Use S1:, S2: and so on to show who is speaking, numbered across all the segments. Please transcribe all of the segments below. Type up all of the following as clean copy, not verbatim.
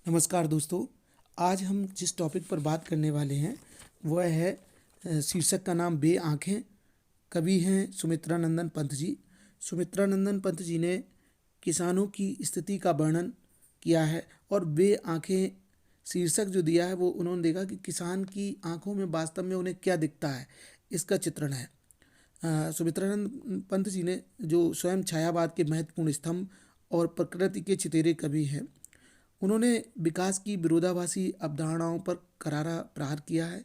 S1: नमस्कार दोस्तों। आज हम जिस टॉपिक पर बात करने वाले हैं वह है शीर्षक का नाम बे आँखें। कवि हैं सुमित्रा नंदन पंत जी। सुमित्रा नंदन पंत जी ने किसानों की स्थिति का वर्णन किया है और बे आँखें शीर्षक जो दिया है वो उन्होंने देखा कि किसान की आंखों में वास्तव में उन्हें क्या दिखता है, इसका चित्रण है। सुमित्रानंद पंत जी ने जो स्वयं छायावाद के महत्वपूर्ण स्तंभ और प्रकृति के चितेरे कवि हैं, उन्होंने विकास की विरोधाभासी अवधारणाओं पर करारा प्रहार किया है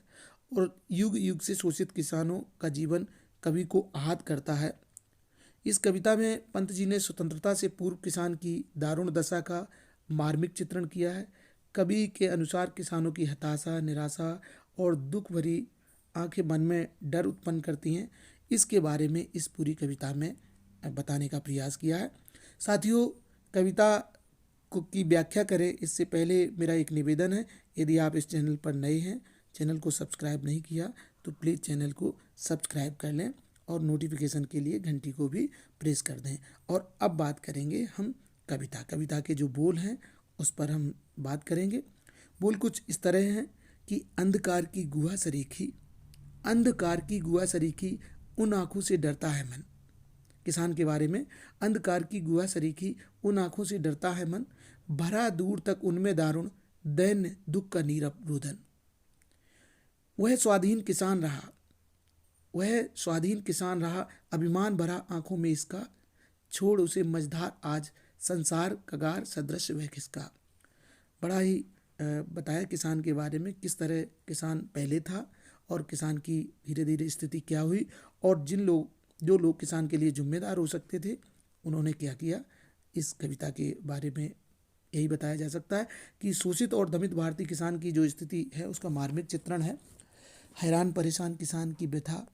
S1: और युग युग से शोषित किसानों का जीवन कवि को आहत करता है। इस कविता में पंत जी ने स्वतंत्रता से पूर्व किसान की दारुण दशा का मार्मिक चित्रण किया है। कवि के अनुसार किसानों की हताशा, निराशा और दुख भरी आंखें मन में डर उत्पन्न करती हैं। इसके बारे में इस पूरी कविता में बताने का प्रयास किया है। साथियों, कविता को की व्याख्या करें इससे पहले मेरा एक निवेदन है, यदि आप इस चैनल पर नए हैं, चैनल को सब्सक्राइब नहीं किया तो प्लीज़ चैनल को सब्सक्राइब कर लें और नोटिफिकेशन के लिए घंटी को भी प्रेस कर दें। और अब बात करेंगे हम कविता के जो बोल हैं उस पर हम बात करेंगे। बोल कुछ इस तरह हैं कि अंधकार की गुहा सरीखी उन आँखों से डरता है मन। किसान के बारे में, अंधकार की गुहा सरीखी उन आँखों से डरता है मन, भरा दूर तक उनमें दारुण दैन्य दुख का नीरव रुदन। वह स्वाधीन किसान रहा अभिमान भरा आंखों में इसका, छोड़ उसे मझधार आज संसार कगार सदृश वह किसका। बड़ा ही बताया किसान के बारे में, किस तरह किसान पहले था और किसान की धीरे धीरे स्थिति क्या हुई और जो लोग किसान के लिए जिम्मेदार हो सकते थे उन्होंने क्या किया। इस कविता के बारे में यही बताया जा सकता है कि शोषित और दमित भारतीय किसान की जो स्थिति है उसका मार्मिक चित्रण है। हैरान परेशान किसान की व्यथा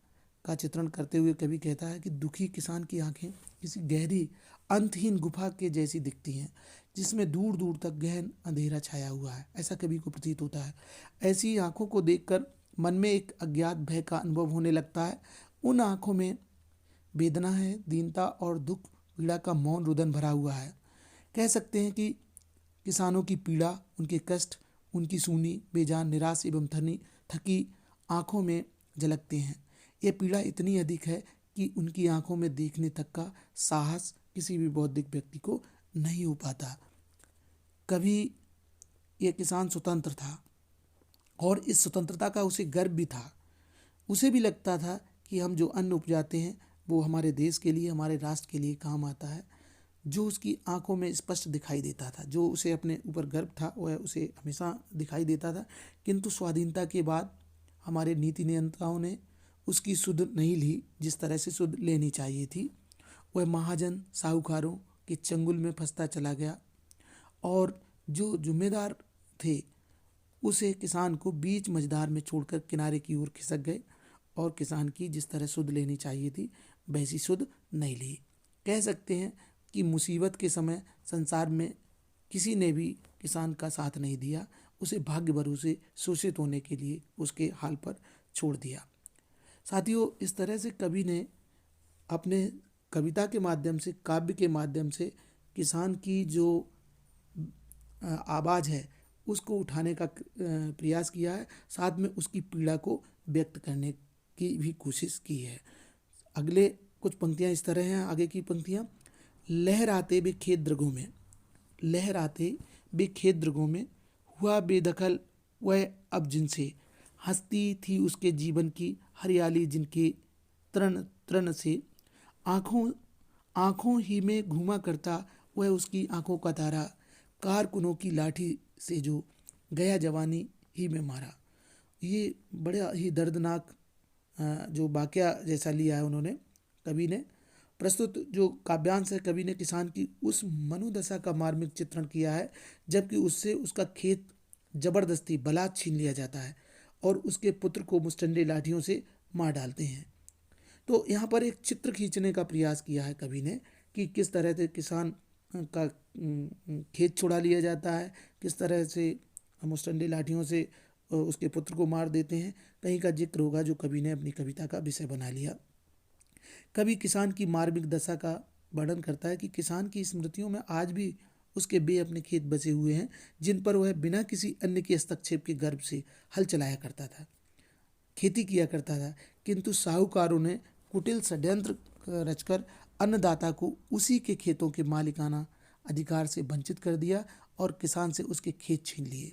S1: का चित्रण करते हुए कवि कहता है कि दुखी किसान की आंखें किसी गहरी अंतहीन गुफा के जैसी दिखती हैं, जिसमें दूर दूर तक गहन अंधेरा छाया हुआ है, ऐसा कवि को प्रतीत होता है। ऐसी आंखों को देखकर मन में एक अज्ञात भय का अनुभव होने लगता है। उन आंखों में वेदना है, दीनता और दुख पीड़ा का मौन रुदन भरा हुआ है। कह सकते हैं कि किसानों की पीड़ा, उनके कष्ट, उनकी सूनी बेजान निराश एवं थकी आंखों में झलकते हैं। यह पीड़ा इतनी अधिक है कि उनकी आंखों में देखने तक का साहस किसी भी बौद्धिक व्यक्ति को नहीं हो पाता। कभी यह किसान स्वतंत्र था और इस स्वतंत्रता का उसे गर्व भी था। उसे भी लगता था कि हम जो अन्न उपजाते हैं वो हमारे देश के लिए, हमारे राष्ट्र के लिए काम आता है। जो उसकी आंखों में स्पष्ट दिखाई देता था, जो उसे अपने ऊपर गर्व था, वह उसे हमेशा दिखाई देता था। किंतु स्वाधीनता के बाद हमारे नीति नियंताओं ने उसकी सुध नहीं ली जिस तरह से सुध लेनी चाहिए थी। वह महाजन साहूकारों के चंगुल में फंसता चला गया और जो जिम्मेदार थे उसे किसान को बीच मझधार में छोड़कर किनारे की ओर खिसक गए और किसान की जिस तरह सुध लेनी चाहिए थी वैसी सुध नहीं ली। कह सकते हैं कि मुसीबत के समय संसार में किसी ने भी किसान का साथ नहीं दिया, उसे भाग्य भरोसे शोषित होने के लिए उसके हाल पर छोड़ दिया। साथियों, इस तरह से कवि ने अपने कविता के माध्यम से, काव्य के माध्यम से किसान की जो आवाज़ है उसको उठाने का प्रयास किया है, साथ में उसकी पीड़ा को व्यक्त करने की भी कोशिश की है। अगले कुछ पंक्तियाँ इस तरह हैं, आगे की पंक्तियाँ। लहराते बे खेत दृगों में हुआ बेदखल वह अब जिनसे, हंसती थी उसके जीवन की हरियाली जिनके तृण तृण से, आँखों आँखों ही में घूमा करता वह उसकी आँखों का तारा, कारकुनों की लाठी से जो गया जवानी ही में मारा। ये बड़ा ही दर्दनाक जो वाकया जैसा लिया है उन्होंने कवि ने। प्रस्तुत जो काव्यांश है, कवि ने किसान की उस मनोदशा का मार्मिक चित्रण किया है जबकि उससे उसका खेत जबरदस्ती बलात् छीन लिया जाता है और उसके पुत्र को मुस्टंडे लाठियों से मार डालते हैं। तो यहाँ पर एक चित्र खींचने का प्रयास किया है कवि ने कि किस तरह से किसान का खेत छुड़ा लिया जाता है, किस तरह से मुस्टंडे लाठियों से उसके पुत्र को मार देते हैं। कहीं का जिक्र होगा जो कवि ने अपनी कविता का विषय बना लिया। कवि किसान की मार्मिक दशा का वर्णन करता है कि किसान की स्मृतियों में आज भी उसके बे अपने खेत बसे हुए हैं जिन पर वह बिना किसी अन्य के हस्तक्षेप के गर्भ से हल चलाया करता था, खेती किया करता था। किंतु साहूकारों ने कुटिल षड्यंत्र रचकर अन्नदाता को उसी के खेतों के मालिकाना अधिकार से वंचित कर दिया और किसान से उसके खेत छीन लिए।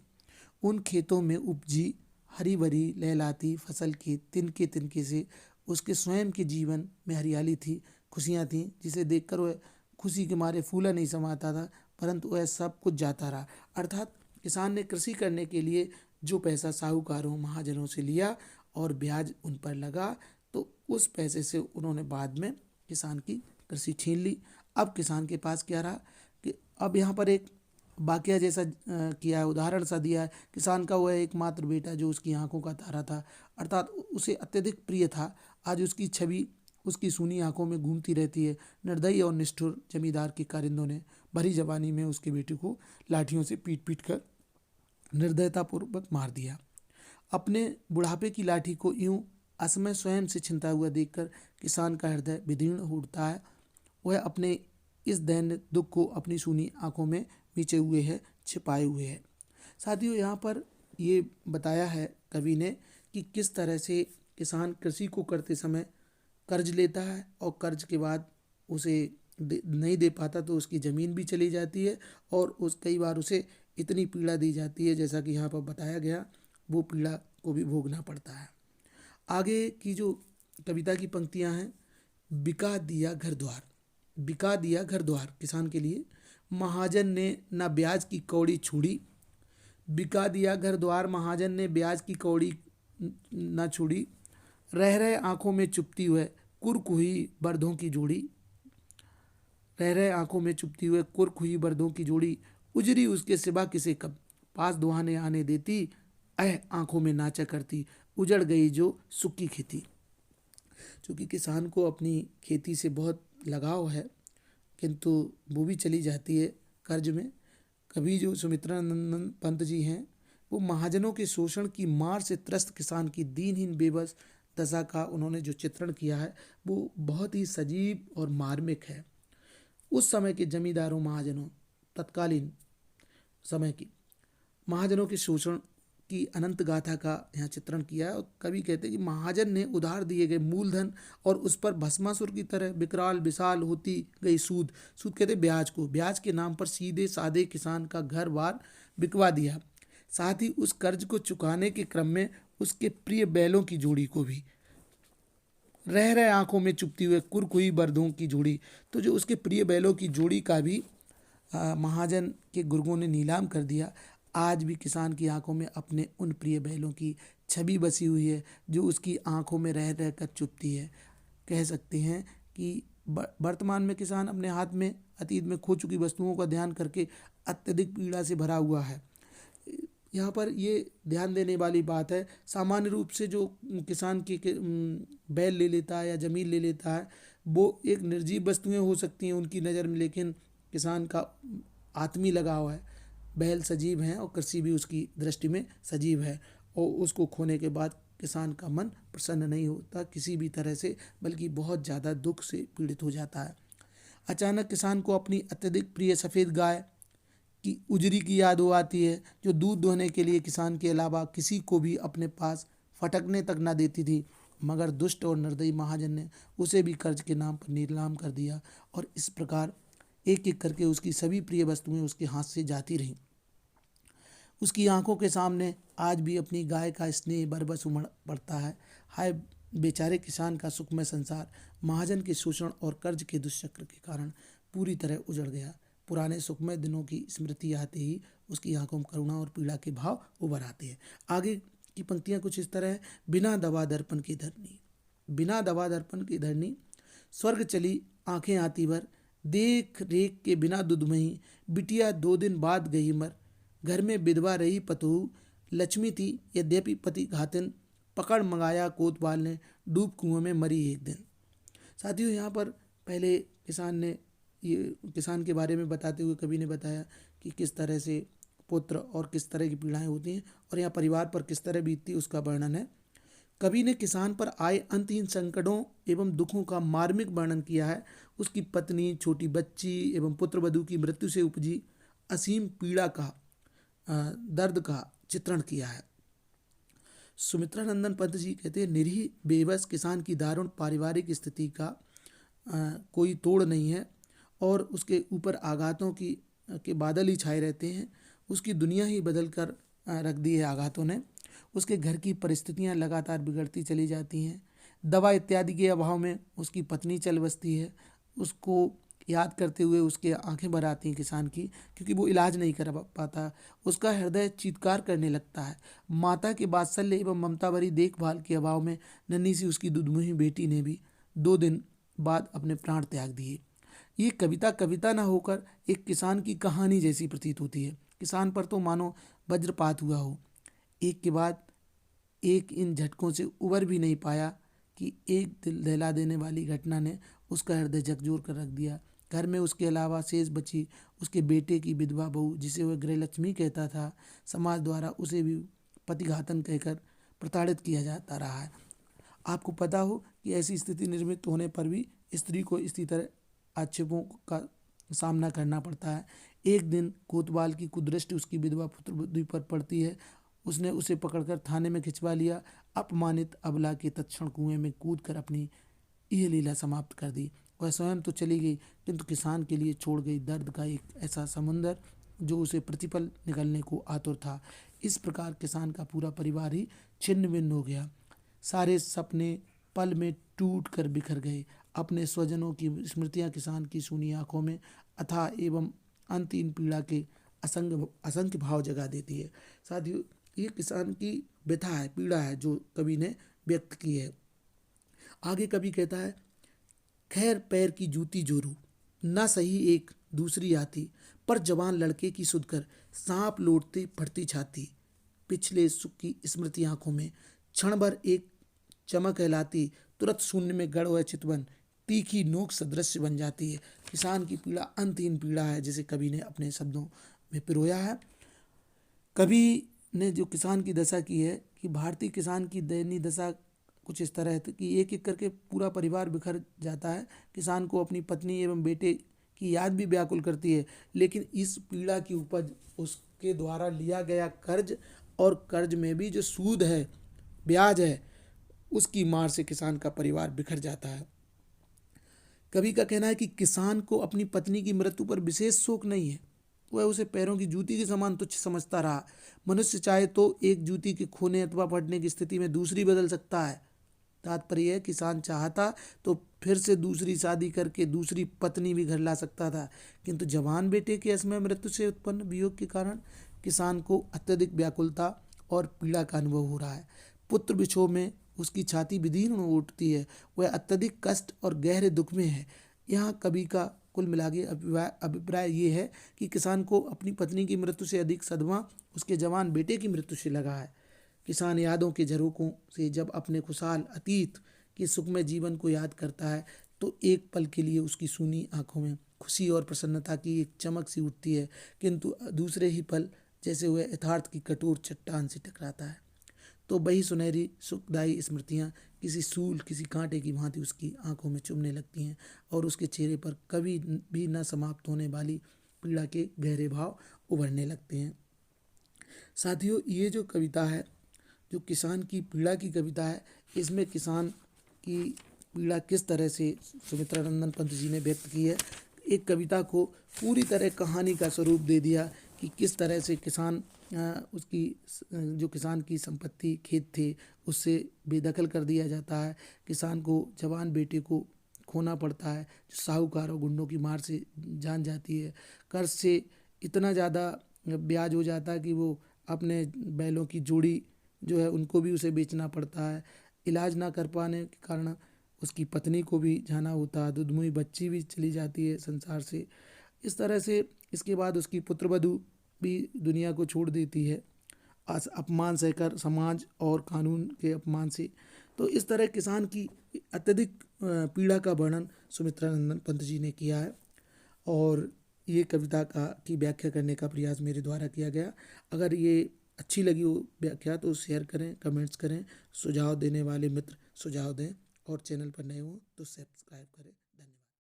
S1: उन खेतों में उपजी हरी भरी लहलाती फसल के तिनके तिनके से उसके स्वयं के जीवन में हरियाली थी, खुशियाँ थीं, जिसे देखकर वह खुशी के मारे फूला नहीं समाता था, परंतु वह सब कुछ जाता रहा। अर्थात किसान ने कृषि करने के लिए जो पैसा साहूकारों महाजनों से लिया और ब्याज उन पर लगा, तो उस पैसे से उन्होंने बाद में किसान की कृषि छीन ली। अब किसान के पास क्या रहा कि अब यहाँ पर एक वाकया जैसा किया है, उदाहरण सा दिया है। किसान का वह एकमात्र बेटा जो उसकी आंखों का तारा था, अर्थात उसे अत्यधिक प्रिय था, आज उसकी छवि उसकी सूनी आंखों में घूमती रहती है। निर्दयी और निष्ठुर जमींदार के कारिंदों ने भरी जवानी में उसके बेटे को लाठियों से पीट पीट कर निर्दयतापूर्वक मार दिया। अपने बुढ़ापे की लाठी को यूं असमय स्वयं से छिनता हुआ देखकर किसान का हृदय विदीर्ण हो उठता है। वह अपने इस दैन्य दुख को अपनी सूनी आंखों में नीचे हुए है, छिपाए हुए है। साथियों, यहाँ पर ये बताया है कवि ने कि किस तरह से किसान कृषि को करते समय कर्ज लेता है और कर्ज के बाद उसे नहीं दे पाता तो उसकी ज़मीन भी चली जाती है और उस कई बार उसे इतनी पीड़ा दी जाती है, जैसा कि यहाँ पर बताया गया, वो पीड़ा को भी भोगना पड़ता है। आगे की जो कविता की पंक्तियाँ हैं, बिका दिया घर द्वार, बिका दिया घर द्वार किसान के लिए, महाजन ने न ब्याज की कौड़ी छुड़ी, बिका दिया घर द्वार महाजन ने ब्याज की कौड़ी न छुड़ी, रह रहे आंखों में चुपती हुए कुर्क हुई बर्दों की जोड़ी, रह रहे आंखों में चुपती हुए कुर्क हुई बर्दों की जोड़ी, उजरी उसके सिवा किसे कब पास दुहाने आने देती, आंखों में नाचा करती, उजड़ गई जो सुक्की खेती। चूँकि किसान को अपनी खेती से बहुत लगाव है, किंतु वो भी चली जाती है कर्ज में। कभी जो सुमित्रानंदन पंत जी हैं, वो महाजनों के शोषण की मार से त्रस्त किसान की दीनहीन बेबस दशा का उन्होंने जो चित्रण किया है वो बहुत ही सजीव और मार्मिक है। उस समय के जमींदारों महाजनों, तत्कालीन समय की महाजनों के शोषण की अनंत गाथा का यहाँ चित्रण किया है। और कवि कहते हैं कि महाजन ने उधार दिए गए मूलधन और उस पर भस्मासुर की तरह विकराल विशाल होती गई सूद, सूद कहते हैं ब्याज को, ब्याज के नाम पर सीधे साधे किसान का घर बार बिकवा दिया। साथ ही उस कर्ज को चुकाने के क्रम में उसके प्रिय बैलों की जोड़ी को भी, रह रहे आंखों में चुपती हुए कुरकुई बर्दों की जोड़ी, तो जो उसके प्रिय बैलों की जोड़ी का भी महाजन के गुर्गों ने नीलाम कर दिया। आज भी किसान की आंखों में अपने उन प्रिय बैलों की छवि बसी हुई है जो उसकी आंखों में रह रह कर चुभती है। कह सकते हैं कि वर्तमान में किसान अपने हाथ में अतीत में खो चुकी वस्तुओं का ध्यान करके अत्यधिक पीड़ा से भरा हुआ है। यहाँ पर ये ध्यान देने वाली बात है, सामान्य रूप से जो किसान की बैल ले लेता है या ज़मीन ले लेता है वो एक निर्जीव वस्तुएं हो सकती हैं उनकी नज़र में, लेकिन किसान का आत्मी लगाव है, बैल सजीव हैं और कृषि भी उसकी दृष्टि में सजीव है। और उसको खोने के बाद किसान का मन प्रसन्न नहीं होता किसी भी तरह से, बल्कि बहुत ज़्यादा दुख से पीड़ित हो जाता है। अचानक किसान को अपनी अत्यधिक प्रिय सफ़ेद गाय की उजरी की याद हो आती है, जो दूध दोहने के लिए किसान के अलावा किसी को भी अपने पास फटकने तक ना देती थी। मगर दुष्ट और निर्दयी महाजन ने उसे भी कर्ज के नाम पर नीलाम कर दिया और इस प्रकार एक एक करके उसकी सभी प्रिय वस्तुएं उसके हाथ से जाती रहीं। उसकी आंखों के सामने आज भी अपनी गाय का स्नेह बरबस उमड़ पड़ता है। हाय बेचारे किसान का सुखमय संसार महाजन के शोषण और कर्ज के दुष्चक्र के कारण पूरी तरह उजड़ गया। पुराने सुखमय दिनों की स्मृति आते ही उसकी आंखों में करुणा और पीड़ा के भाव उभर आते हैं। आगे की पंक्तियां कुछ इस तरह है, बिना दवा दर्पण की धरनी, बिना दवा दर्पण की धरनी, स्वर्ग चली आंखें आती भर, देख रेख के बिना दुधमही, बिटिया 2 दिन बाद गई मर, घर में विधवा रही पतोहू, लक्ष्मी थी यद्यपि पति घातिन, पकड़ मंगाया कोतवाल ने, डूब कुएं में मरी एक दिन। साथियों, यहाँ पर पहले किसान के बारे में बताते हुए कवि ने बताया कि किस तरह से पुत्र और किस तरह की पीड़ाएं होती हैं और यहाँ परिवार पर किस तरह बीतती उसका वर्णन है। कवि ने किसान पर आए अंतहीन संकटों एवं दुखों का मार्मिक वर्णन किया है। उसकी पत्नी, छोटी बच्ची एवं पुत्र वधू की मृत्यु से उपजी असीम पीड़ा का दर्द का चित्रण किया है। सुमित्रा नंदन पंत जी कहते हैं, निरीह बेबस किसान की दारुण पारिवारिक स्थिति का कोई तोड़ नहीं है और उसके ऊपर आघातों के बादल ही छाए रहते हैं। उसकी दुनिया ही बदल कर रख दी है आघातों ने। उसके घर की परिस्थितियां लगातार बिगड़ती चली जाती हैं। दवा इत्यादि के अभाव में उसकी पत्नी चल बसती है। उसको याद करते हुए उसके आंखें भर आती हैं किसान की, क्योंकि वो इलाज नहीं कर पाता। उसका हृदय चीत्कार करने लगता है। माता के वात्सल्य एवं ममता भरी देखभाल के अभाव में नन्ही सी उसकी दुधमुही बेटी ने भी 2 दिन बाद अपने प्राण त्याग दिए। ये कविता कविता ना होकर एक किसान की कहानी जैसी प्रतीत होती है। किसान पर तो मानो वज्रपात हुआ हो। एक के बाद एक इन झटकों से उबर भी नहीं पाया कि एक दिल दहला देने वाली घटना ने उसका हृदय झकझोर कर रख दिया। घर में उसके अलावा शेष बची उसके बेटे की विधवा बहू, जिसे वह गृहलक्ष्मी कहता था, समाज द्वारा उसे भी पतिघातन कहकर प्रताड़ित किया जाता रहा है। आपको पता हो कि ऐसी स्थिति निर्मित होने पर भी स्त्री को इसी तरह आक्षेपों का सामना करना पड़ता है। एक दिन कोतवाल की कुदृष्टि उसकी विधवा पुत्रवधू पर पड़ती है। उसने उसे पकड़कर थाने में खिंचवा लिया। अपमानित अबला के तत्क्षण कुएं में कूदकर अपनी यह लीला समाप्त कर दी। वह स्वयं तो चली गई, किंतु किसान के लिए छोड़ गई दर्द का एक ऐसा समुंदर जो उसे प्रतिपल निकलने को आतुर था। इस प्रकार किसान का पूरा परिवार ही छिन्न भिन्न हो गया। सारे सपने पल में टूट कर बिखर गए। अपने स्वजनों की स्मृतियां किसान की सूनी आंखों में अथाह एवं अंतहीन पीड़ा के असंख्य भाव जगा देती है। साथियों, ये किसान की व्यथा है, पीड़ा है जो कवि ने व्यक्त की है। आगे कवि कहता है, खैर पैर की जूती जोरू ना सही एक दूसरी आती, पर जवान लड़के की सुधकर सांप लौटते फटती छाती। पिछले सुख की स्मृति आंखों में क्षण भर एक चमक कहलाती, तुरंत शून्य में गढ़ हुआ चितवन तीखी नोक सदृश्य बन जाती है। किसान की पीड़ा अंतहीन पीड़ा है, जिसे कवि ने अपने शब्दों में पिरोया है। कवि ने जो किसान की दशा की है कि भारतीय किसान की दयनीय दशा कुछ इस तरह है कि एक एक करके पूरा परिवार बिखर जाता है। किसान को अपनी पत्नी एवं बेटे की याद भी व्याकुल करती है, लेकिन इस पीड़ा की उपज उसके द्वारा लिया गया कर्ज, और कर्ज में भी जो सूद है, ब्याज है, उसकी मार से किसान का परिवार बिखर जाता है। कवि का कहना है कि किसान को अपनी पत्नी की मृत्यु पर विशेष शोक नहीं है। वह उसे पैरों की जूती के समान तुच्छ समझता रहा। मनुष्य चाहे तो एक जूती के खोने अथवा फटने की स्थिति में दूसरी बदल सकता है। तात्पर्य है, किसान चाहता तो फिर से दूसरी शादी करके दूसरी पत्नी भी घर ला सकता था, किंतु जवान बेटे के असमय मृत्यु से उत्पन्न वियोग के कारण किसान को अत्यधिक व्याकुलता और पीड़ा का अनुभव हो रहा है। पुत्र विछोह में उसकी छाती विदीर्ण हो उठती है। वह अत्यधिक कष्ट और गहरे दुख में है। यहाँ कवि का कुल मिला के अभिप्राय ये है कि किसान को अपनी पत्नी की मृत्यु से अधिक सदमा उसके जवान बेटे की मृत्यु से लगा है। किसान यादों के झरोकों से जब अपने खुशहाल अतीत के सुखमय जीवन को याद करता है, तो एक पल के लिए उसकी सूनी आंखों में खुशी और प्रसन्नता की एक चमक सी उठती है, किंतु दूसरे ही पल जैसे वह यथार्थ की कठोर चट्टान से टकराता है, तो वही सुनहरी सुखदायी स्मृतियाँ किसी सूल, किसी कांटे की भांति उसकी आंखों में चुभने लगती हैं और उसके चेहरे पर कभी भी न समाप्त होने वाली पीड़ा के गहरे भाव उभरने लगते हैं। साथियों, ये जो कविता है, जो किसान की पीड़ा की कविता है, इसमें किसान की पीड़ा किस तरह से सुमित्रा नंदन पंत जी ने व्यक्त की है। एक कविता को पूरी तरह कहानी का स्वरूप दे दिया कि किस तरह से किसान उसकी जो किसान की संपत्ति खेत थे उससे बेदखल कर दिया जाता है। किसान को जवान बेटे को खोना पड़ता है, जो साहूकार और गुंडों की मार से जान जाती है। कर्ज से इतना ज़्यादा ब्याज हो जाता है कि वो अपने बैलों की जोड़ी जो है उनको भी उसे बेचना पड़ता है। इलाज ना कर पाने के कारण उसकी पत्नी को भी जाना होता है। दुधमुई बच्ची भी चली जाती है संसार से। इस तरह से इसके बाद उसकी पुत्रवधू भी दुनिया को छोड़ देती है, अपमान सहकर समाज और कानून के अपमान से। तो इस तरह किसान की अत्यधिक पीड़ा का वर्णन सुमित्रा नंदन पंत जी ने किया है और ये कविता की व्याख्या करने का प्रयास मेरे द्वारा किया गया। अगर ये अच्छी लगी हो व्याख्या तो शेयर करें, कमेंट्स करें, सुझाव देने वाले मित्र सुझाव दें और चैनल पर नए हो तो सब्सक्राइब करें।